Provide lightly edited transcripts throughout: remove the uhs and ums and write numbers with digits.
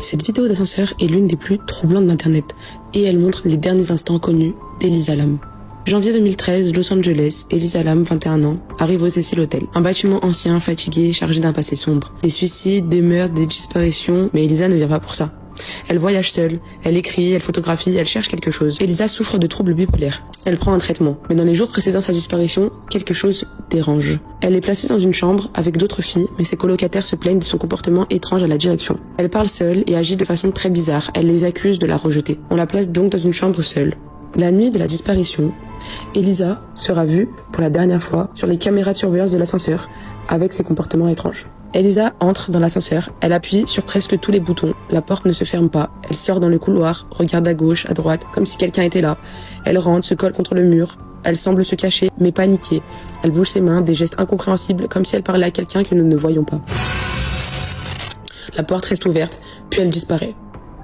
Cette vidéo d'ascenseur est l'une des plus troublantes d'internet et elle montre les derniers instants connus d'Elisa Lam. Janvier 2013, Los Angeles, Elisa Lam, 21 ans, arrive au Cecil Hotel. Un bâtiment ancien, fatigué, chargé d'un passé sombre. Des suicides, des meurtres, des disparitions, mais Elisa ne vient pas pour ça. Elle voyage seule, elle écrit, elle photographie, elle cherche quelque chose. Elisa souffre de troubles bipolaires. Elle prend un traitement. Mais dans les jours précédant sa disparition, quelque chose dérange. Elle est placée dans une chambre avec d'autres filles, mais ses colocataires se plaignent de son comportement étrange à la direction. Elle parle seule et agit de façon très bizarre. Elle les accuse de la rejeter. On la place donc dans une chambre seule. La nuit de la disparition, Elisa sera vue pour la dernière fois sur les caméras de surveillance de l'ascenseur avec ses comportements étranges. Elisa entre dans l'ascenseur, elle appuie sur presque tous les boutons, la porte ne se ferme pas, elle sort dans le couloir, regarde à gauche, à droite, comme si quelqu'un était là. Elle rentre, se colle contre le mur, elle semble se cacher, mais paniquée. Elle bouge ses mains, des gestes incompréhensibles, comme si elle parlait à quelqu'un que nous ne voyons pas. La porte reste ouverte, puis elle disparaît.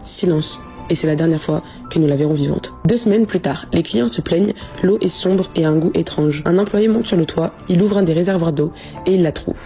Silence. Et c'est la dernière fois que nous la verrons vivante. 2 semaines plus tard, les clients se plaignent, l'eau est sombre et a un goût étrange. Un employé monte sur le toit, il ouvre un des réservoirs d'eau et il la trouve.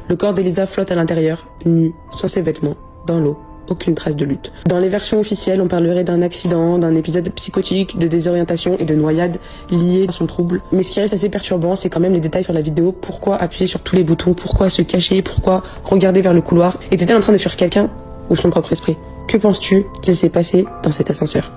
Le corps d'Elisa flotte à l'intérieur, nu, sans ses vêtements, dans l'eau. Aucune trace de lutte. Dans les versions officielles, on parlerait d'un accident, d'un épisode psychotique, de désorientation et de noyade liés à son trouble. Mais ce qui reste assez perturbant, c'est quand même les détails sur la vidéo. Pourquoi appuyer sur tous les boutons? Pourquoi se cacher? Pourquoi regarder vers le couloir? Était-elle en train de fuir quelqu'un ou son propre esprit? Que penses-tu qu'il s'est passé dans cet ascenseur?